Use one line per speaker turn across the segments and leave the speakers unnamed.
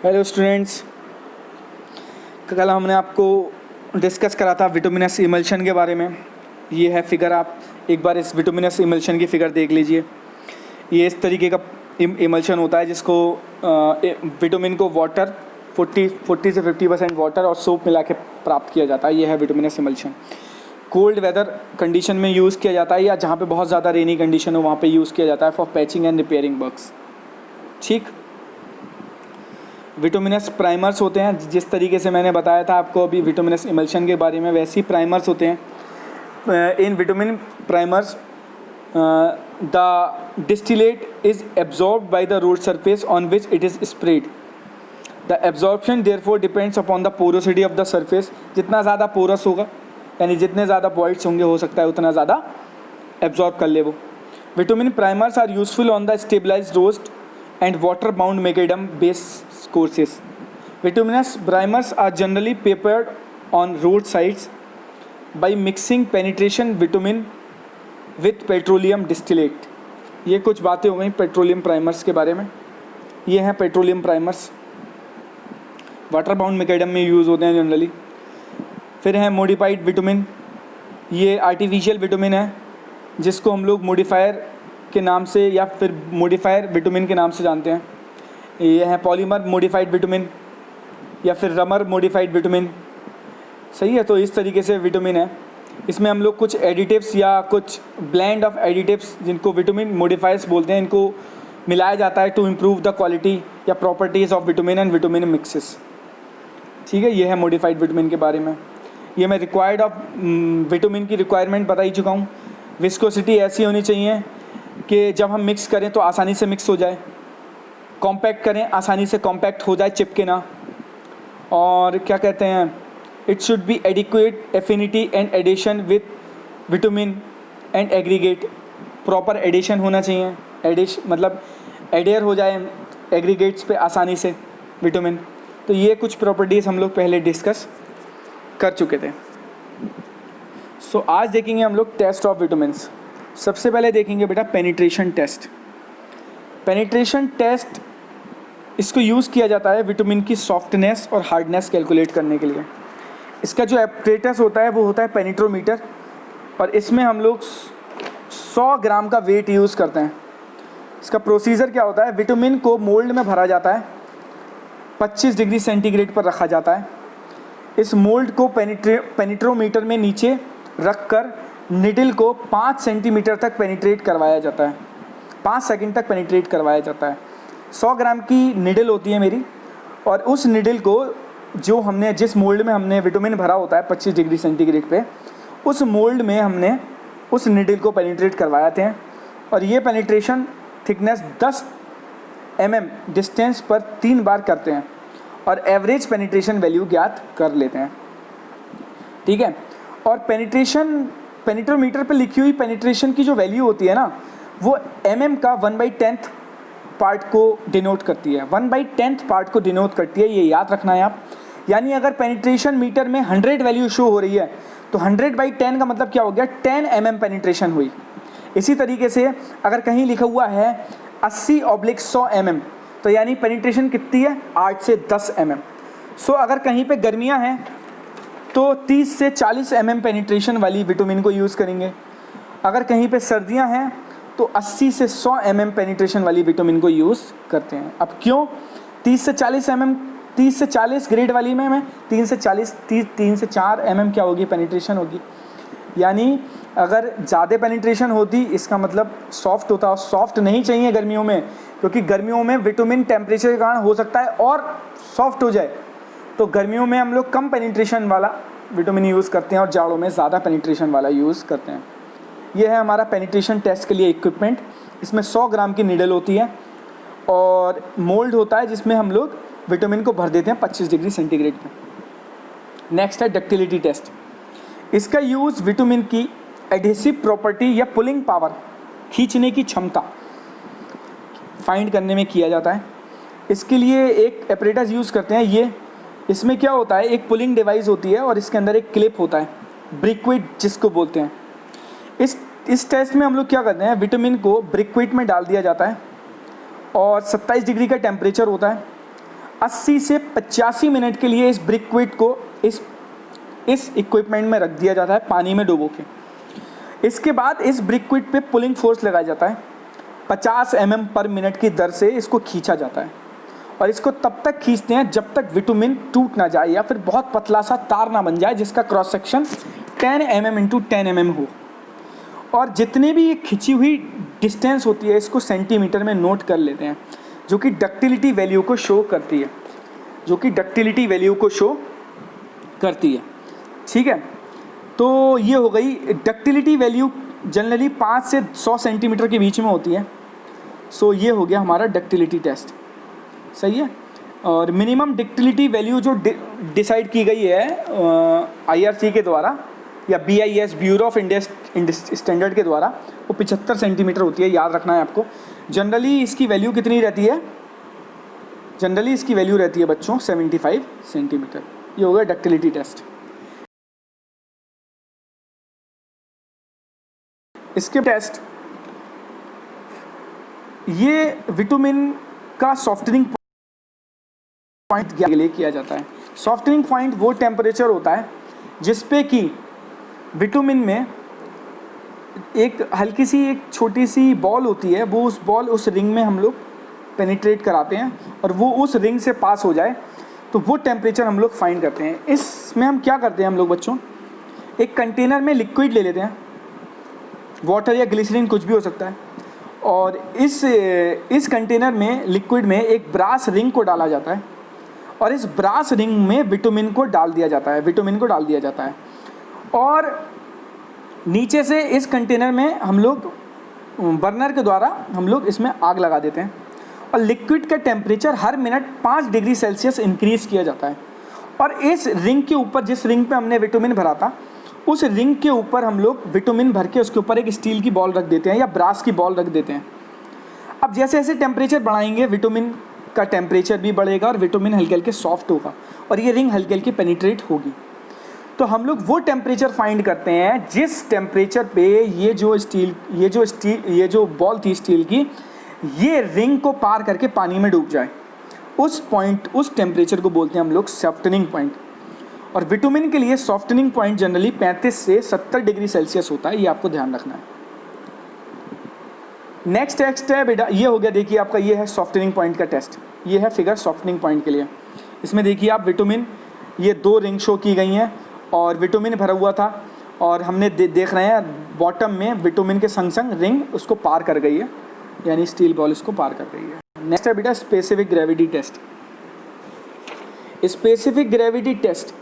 Hello students, कल हमने आपको डिस्कस करा था विटमिनस इमल्शन के बारे में। ये है फिगर, आप एक बार इस विटमिनस इमल्शन की फ़िगर देख लीजिए। ये इस तरीके का इमल्शन होता है जिसको विटामिन को वाटर 40 से 50% वाटर और सोप मिला के प्राप्त किया जाता है। ये है bituminous emulsion. Cold weather condition में यूज़ किया जाता है या जहाँ पे बहुत ज़्यादा रेनी कंडीशन हो वहाँ पे यूज़ किया जाता है for patching and repairing works. ठीक, विटामिनस प्राइमर्स होते हैं, जिस तरीके से मैंने बताया था आपको अभी विटामिनस इमल्शन के बारे में, वैसे ही प्राइमर्स होते हैं। In bitumen primers the distillate is absorbed by the road surface on which it is spread. The absorption therefore depends upon the porosity of the surface. जितना ज़्यादा पोरस होगा यानी जितने ज़्यादा पॉइंट्स होंगे, हो सकता है उतना ज़्यादा एब्जॉर्ब कर ले वो। Bitumen primers are useful on the stabilised रोस्ट and water bound macadam base courses. Vitaminous primers are generally prepared on roadsides by mixing penetration vitamin with petroleum distillate. ये कुछ बातें हो गई पेट्रोलियम प्राइमर्स के बारे में। ये हैं petroleum primers, water bound macadam में यूज़ होते हैं जनरली। फिर हैं मॉडिफाइड विटामिन। ये आर्टिफिशियल विटामिन है जिसको हम लोग मॉडिफायर के नाम से या फिर मॉडिफायर विटामिन के नाम से जानते हैं। ये है पॉलीमर मॉडिफाइड विटामिन या फिर रमर मॉडिफाइड विटामिन। सही है, तो इस तरीके से विटामिन है। इसमें हम लोग कुछ एडिटिव्स या कुछ ब्लेंड ऑफ एडिटिव्स जिनको विटामिन मॉडिफायर्स बोलते हैं, इनको मिलाया जाता है टू इम्प्रूव द क्वालिटी या properties of vitamin and vitamin mixes. ठीक है, ये है मॉडिफाइड विटामिन के बारे में। ये मैं रिक्वायर्ड ऑफ विटामिन की रिक्वायरमेंट बता ही चुका हूँ। विस्कोसिटी ऐसी होनी चाहिए कि जब हम मिक्स करें तो आसानी से मिक्स हो जाए, कॉम्पैक्ट करें आसानी से कॉम्पैक्ट हो जाए, चिपके ना। और क्या कहते हैं, it should be adequate affinity and adhesion with bitumen and aggregate. Proper adhesion होना चाहिए, मतलब एडेयर हो जाए एग्रीगेट्स पे आसानी से विटामिन। तो ये कुछ प्रॉपर्टीज़ हम लोग पहले डिस्कस कर चुके थे। सो आज देखेंगे हम लोग टेस्ट ऑफ विटामिन्स। सबसे पहले देखेंगे बेटा पेनिट्रेशन टेस्ट। पेनिट्रेशन टेस्ट इसको यूज़ किया जाता है विटामिन की सॉफ्टनेस और हार्डनेस कैलकुलेट करने के लिए। इसका जो एपरेटस होता है वो होता है पेनिट्रोमीटर, और इसमें हम लोग 100 ग्राम का वेट यूज़ करते हैं। इसका प्रोसीजर क्या होता है, विटामिन को मोल्ड में भरा जाता है, 25 डिग्री सेंटीग्रेड पर रखा जाता है। इस मोल्ड को पेनिट्रोमीटर में नीचे रख कर निडल को 5 सेंटीमीटर तक पेनिट्रेट करवाया जाता है, 5 सेकंड तक पेनिट्रेट करवाया जाता है। 100 ग्राम की निडल होती है मेरी, और उस निडल को जो हमने जिस मोल्ड में हमने विटामिन भरा होता है 25 डिग्री सेंटीग्रेड पे, उस मोल्ड में हमने उस निडल को पेनिट्रेट करवाए थे। और ये पेनिट्रेशन थिकनेस 10 mm डिस्टेंस पर 3 बार करते हैं और एवरेज पेनिट्रेशन वैल्यू ज्ञात कर लेते हैं। ठीक है, और पेनिट्रोमीटर पे लिखी हुई पेनिट्रेशन की जो वैल्यू होती है ना, वो mm का 1/10 पार्ट को डिनोट करती है, 1/10 पार्ट को डिनोट करती है। ये याद रखना है आप। यानी अगर पेनिट्रेशन मीटर में 100 वैल्यू शो हो रही है तो 100/10 का मतलब क्या हो गया, 10 mm पेनिट्रेशन हुई। इसी तरीके से अगर कहीं लिखा हुआ है 80/100 mm, तो यानी पेनिट्रेशन कितनी है, 8 से 10 mm। सो अगर कहीं पे गर्मियाँ हैं तो 30 से 40 mm पेनिट्रेशन वाली विटामिन को यूज़ करेंगे। अगर कहीं पे सर्दियां हैं तो 80 से 100 mm पेनिट्रेशन वाली विटामिन को यूज़ करते हैं। अब क्यों 30 से 40 mm, 30 से 40 ग्रेड वाली में 3 से 4 mm क्या होगी, पेनिट्रेशन होगी। यानी अगर ज़्यादा पेनिट्रेशन होती इसका मतलब सॉफ्ट होता, और सॉफ्ट नहीं चाहिए गर्मियों में, क्योंकि गर्मियों में विटामिन टेम्परेचर के कारण हो सकता है और सॉफ्ट हो जाए। तो गर्मियों में हम लोग कम पेनिट्रेशन वाला विटामिन यूज़ करते हैं और जाड़ों में ज़्यादा पेनिट्रेशन वाला यूज़ करते हैं। यह है हमारा पेनिट्रेशन टेस्ट के लिए इक्विपमेंट। इसमें 100 ग्राम की निडल होती है और मोल्ड होता है जिसमें हम लोग विटामिन को भर देते हैं 25 डिग्री सेंटीग्रेड पे। नेक्स्ट है डक्टिलिटी टेस्ट। इसका यूज़ विटामिन की एडहेसिव प्रॉपर्टी या पुलिंग पावर, खींचने की क्षमता फाइंड करने में किया जाता है। इसके लिए एक एपरेटस यूज़ करते हैं। इसमें क्या होता है, एक पुलिंग डिवाइस होती है और इसके अंदर एक क्लिप होता है, ब्रिक्विट जिसको बोलते हैं। इस टेस्ट में हम लोग क्या करते हैं, विटामिन को ब्रिक्विट में डाल दिया जाता है और 27 डिग्री का टेम्परेचर होता है। 80 से 85 मिनट के लिए इस ब्रिक्विड को इस इक्विपमेंट में रख दिया जाता है पानी में डुबो के। इसके बाद इस ब्रिक्विड पे पुलिंग फोर्स लगाया जाता है, 50 mm पर मिनट की दर से इसको खींचा जाता है और इसको तब तक खींचते हैं जब तक विटामिन टूट ना जाए या फिर बहुत पतला सा तार ना बन जाए जिसका क्रॉस सेक्शन 10 mm × 10 mm हो। और जितने भी ये खिंची हुई डिस्टेंस होती है इसको सेंटीमीटर में नोट कर लेते हैं, जो कि डक्टिलिटी वैल्यू को शो करती है, ठीक है। तो ये हो गई डक्टिलिटी वैल्यू, जनरली 5 से 100 सेंटीमीटर के बीच में होती है। सो ये हो गया हमारा डक्टिलिटी टेस्ट, सही है। और मिनिमम डक्टिलिटी वैल्यू जो डिसाइड की गई है IRC के द्वारा या BIS, bureau of Indian standard के द्वारा, वो 75 सेंटीमीटर होती है, याद रखना है आपको। जनरली इसकी वैल्यू कितनी रहती है? जनरली इसकी वैल्यू रहती है बच्चों 75 सेंटीमीटर। ये हो गया डक्टिलिटी टेस्ट। इसके टेस्ट, ये विटामिन का सॉफ्टनिंग पॉइंट के लिए किया जाता है। सॉफ्टनिंग पॉइंट वो टेम्परेचर होता है जिस पे कि विटामिन में एक हल्की सी एक छोटी सी बॉल होती है, वो उस रिंग में हम लोग पेनिट्रेट कराते हैं और वो उस रिंग से पास हो जाए, तो वो टेम्परेचर हम लोग फाइंड करते हैं। इसमें हम क्या करते हैं हम लोग बच्चों, एक कंटेनर में लिक्विड ले लेते हैं, वाटर या ग्लिसरीन कुछ भी हो सकता है, और इस कंटेनर में लिक्विड में एक ब्रास रिंग को डाला जाता है और इस ब्रास रिंग में विटामिन को डाल दिया जाता है और नीचे से इस कंटेनर में हम लोग बर्नर के द्वारा हम लोग इसमें आग लगा देते हैं और लिक्विड का टेम्परेचर हर मिनट 5 डिग्री सेल्सियस इंक्रीज़ किया जाता है। और इस रिंग के ऊपर, जिस रिंग पे हमने विटामिन भरा था, उस रिंग के ऊपर हम लोग विटामिन भर के उसके ऊपर एक स्टील की बॉल रख देते हैं या ब्रास की बॉल रख देते हैं। अब जैसे जैसे टेम्परेचर बढ़ाएंगे विटामिन का टेम्परेचर भी बढ़ेगा और विटामिन हल्के हल्के सॉफ्ट होगा और ये रिंग हल्के हल्के पेनिट्रेट होगी। तो हम लोग वो टेम्परेचर फाइंड करते हैं जिस टेम्परेचर पे ये जो बॉल थी स्टील की, ये रिंग को पार करके पानी में डूब जाए। उस टेम्परेचर को बोलते हैं हम लोग सॉफ्टनिंग पॉइंट। और विटामिन के लिए सॉफ्टनिंग पॉइंट जनरली 35 से 70 डिग्री सेल्सियस होता है, ये आपको ध्यान रखना है। नेक्स्ट टेस्ट है बेटा, ये हो गया, देखिए आपका ये है सॉफ्टनिंग पॉइंट का टेस्ट। ये है फिगर सॉफ्टनिंग पॉइंट के लिए। इसमें देखिए आप विटामिन, ये 2 रिंग शो की गई हैं और विटामिन भरा हुआ था और हमने देख रहे हैं बॉटम में विटामिन के संग संग रिंग उसको पार कर गई है, यानी स्टील बॉल इसको पार कर गई है। नेक्स्ट है बेटा specific gravity test. Specific gravity test,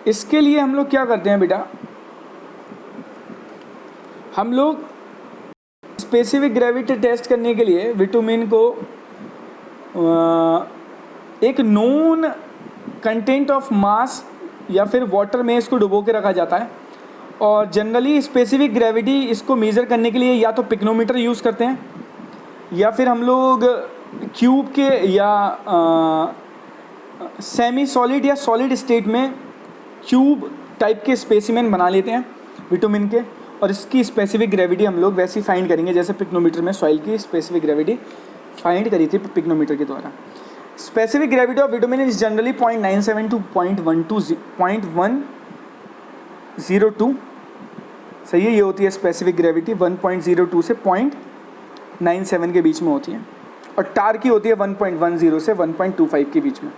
इसके लिए हम लोग क्या करते हैं बेटा, हम लोग स्पेसिफिक ग्रेविटी टेस्ट करने के लिए विटामिन को एक नोन कंटेंट ऑफ मास या फिर वाटर में इसको डुबो के रखा जाता है और जनरली स्पेसिफिक ग्रेविटी इसको मेज़र करने के लिए या तो पिक्नोमीटर यूज़ करते हैं या फिर हम लोग क्यूब के या सेमी सॉलिड या सॉलिड स्टेट में क्यूब टाइप के स्पेसिमेन बना लेते हैं विटामिन के और इसकी स्पेसिफिक ग्रेविटी हम लोग वैसे ही फाइंड करेंगे जैसे पिक्नोमीटर में सॉइल की स्पेसिफिक ग्रेविटी फाइंड करी थी पिक्नोमीटर के द्वारा। Specific gravity of vitamin is generally 0.97 to 0.102, सही है। ये होती है स्पेसिफिक ग्रेविटी 1.02 से 0.97 के बीच में होती है और टार की होती है 1.10 से 1.25 के बीच में।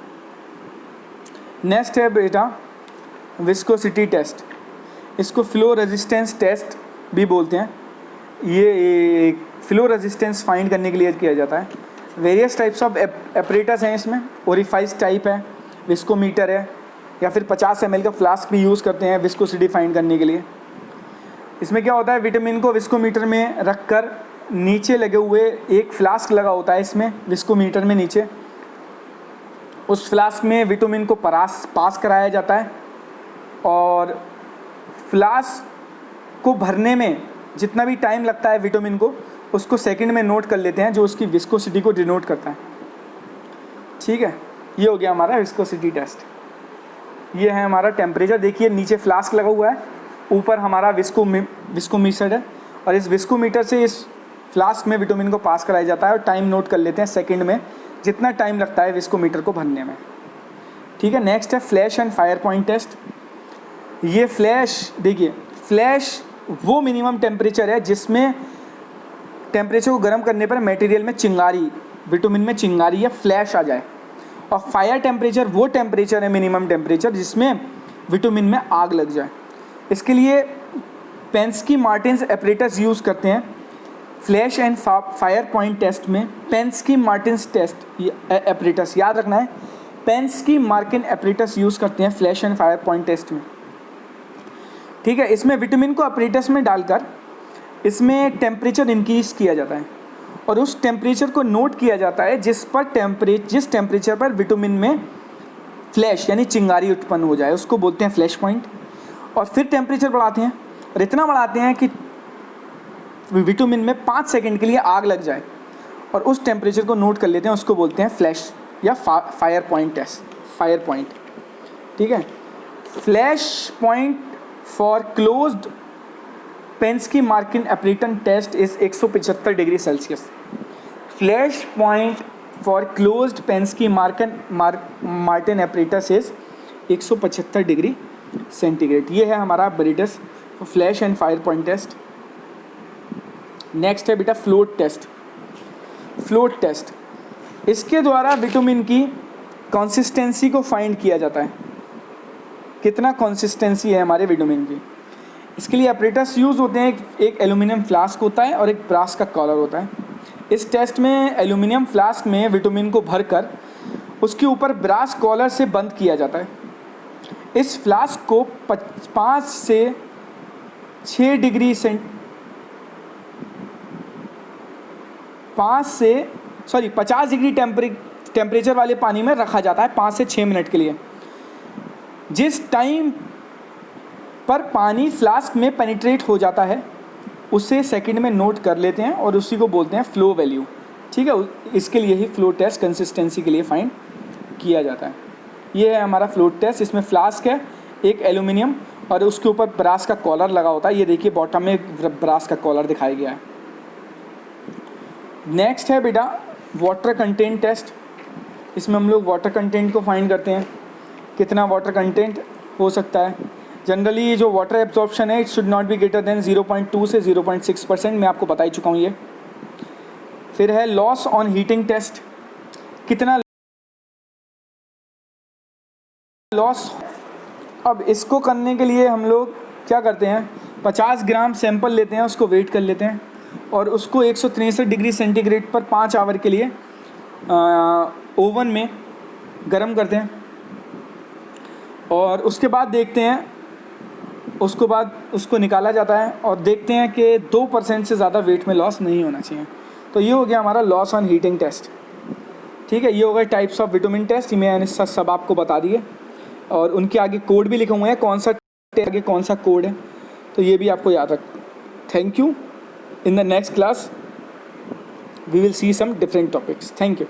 नेक्स्ट है बेटा विस्कोसिटी टेस्ट, इसको फ्लो रेजिस्टेंस टेस्ट भी बोलते हैं। ये फ्लो रेजिस्टेंस फाइंड करने के लिए किया जाता है। वेरियस टाइप्स ऑफ एपरेटस हैं इसमें, ओरिफाइस टाइप है, विस्कोमीटर है या फिर 50 ml का फ्लास्क भी यूज़ करते हैं विस्कोसिटी फाइंड करने के लिए। इसमें क्या होता है, विटामिन को विस्कोमीटर में रख कर नीचे लगे हुए एक फ्लास्क लगा होता है इसमें विस्कोमीटर में नीचे, उस फ्लास्क में विटामिन को पास कराया जाता है और फ्लास्क को भरने में जितना भी टाइम लगता है विटामिन को उसको सेकंड में नोट कर लेते हैं जो उसकी विस्कोसिटी को डिनोट करता है। ठीक है, ये हो गया हमारा विस्कोसिटी टेस्ट। ये है हमारा टेम्परेचर, देखिए नीचे फ्लास्क लगा हुआ है, ऊपर हमारा विस्कोमीटर है और इस विस्कोमीटर से इस फ्लास्क में विटामिन को पास कराया जाता है और टाइम नोट कर लेते हैं सेकंड में जितना टाइम लगता है विस्कोमीटर को भरने में। ठीक है, नेक्स्ट है flash and fire point test. ये फ्लैश, देखिए फ्लैश वो मिनिमम टेम्परेचर है जिसमें टेम्परेचर को गर्म करने पर मटेरियल में चिंगारी, विटामिन में चिंगारी या फ्लैश आ जाए। और फायर टेम्परेचर वो टेम्परेचर है मिनिमम टेम्परेचर जिसमें विटामिन में आग लग जाए। इसके लिए पेंस्की मार्टिन्स एपरेटस यूज़ करते हैं flash and fire point test में। पेंस्की मार्टिन्स टेस्ट एपरेटस याद रखना है, पेंस्की मार्टिन एपरेटस यूज़ करते हैं flash and fire point test में। ठीक है, इसमें विटामिन को एपरेटस में डालकर इसमें टेम्परेचर इंक्रीज किया जाता है और उस टेम्परेचर को नोट किया जाता है जिस टेम्परेचर पर विटामिन में फ्लैश यानी चिंगारी उत्पन्न हो जाए, उसको बोलते हैं फ्लैश पॉइंट। और फिर टेम्परेचर बढ़ाते हैं और इतना बढ़ाते हैं कि विटामिन में 5 सेकंड के लिए आग लग जाए और उस टेम्परेचर को नोट कर लेते हैं, उसको बोलते हैं फ्लैश या fire point test, fire point. ठीक है, flash point for closed Pensky Martin apparatus test is 175 degree Celsius. Flash point for closed Pensky Martin apparatus is 175 degree centigrade. ये है हमारा apparatus flash and fire point test. Next है बेटा float test. Float test, इसके द्वारा vitamin की consistency को find किया जाता है, कितना कंसिस्टेंसी है हमारे विटामिन की। इसके लिए एपरेटस यूज़ होते हैं, एक एल्यूमिनियम फ्लास्क होता है और एक ब्रास का कॉलर होता है। इस टेस्ट में एल्यूमिनियम फ्लास्क में विटामिन को भरकर उसके ऊपर ब्रास कॉलर से बंद किया जाता है। इस फ्लास्क को 5 से 6 डिग्री 50 डिग्री टेम्परेचर वाले पानी में रखा जाता है 5 से 6 मिनट के लिए। जिस टाइम पर पानी फ्लास्क में पेनिट्रेट हो जाता है उसे सेकंड में नोट कर लेते हैं और उसी को बोलते हैं फ्लो वैल्यू। ठीक है, इसके लिए ही फ्लो टेस्ट कंसिस्टेंसी के लिए फाइंड किया जाता है। ये है हमारा फ्लो टेस्ट। इसमें फ्लास्क है एक एल्यूमिनियम और उसके ऊपर ब्रास का कॉलर लगा होता है। ये देखिए बॉटम में ब्रास का कॉलर दिखाया गया है। नेक्स्ट है बेटा वाटर कंटेंट टेस्ट। इसमें हम लोग वाटर कंटेंट को फाइंड करते हैं, कितना वाटर कंटेंट हो सकता है। जनरली जो वाटर एब्जॉर्प्शन है it should not be greater than 0.2 से 0.6%, मैं आपको बता ही चुका हूँ ये। फिर है लॉस ऑन हीटिंग टेस्ट, कितना लॉस। अब इसको करने के लिए हम लोग क्या करते हैं, 50 ग्राम सैंपल लेते हैं, उसको वेट कर लेते हैं और उसको 163 डिग्री सेंटीग्रेड पर 5 आवर के लिए ओवन में गर्म करते हैं और उसके बाद देखते हैं, उसको निकाला जाता है और देखते हैं कि 2% से ज़्यादा वेट में लॉस नहीं होना चाहिए। तो ये हो गया हमारा लॉस ऑन हीटिंग टेस्ट। ठीक है, ये हो गए टाइप्स ऑफ विटामिन टेस्ट, मैंने सब आपको बता दिए और उनके आगे कोड भी लिखे हुए हैं, कौन सा आगे कौन सा कोड है, तो ये भी आपको याद रख। Thank you. In the next class we will see some different topics. Thank you.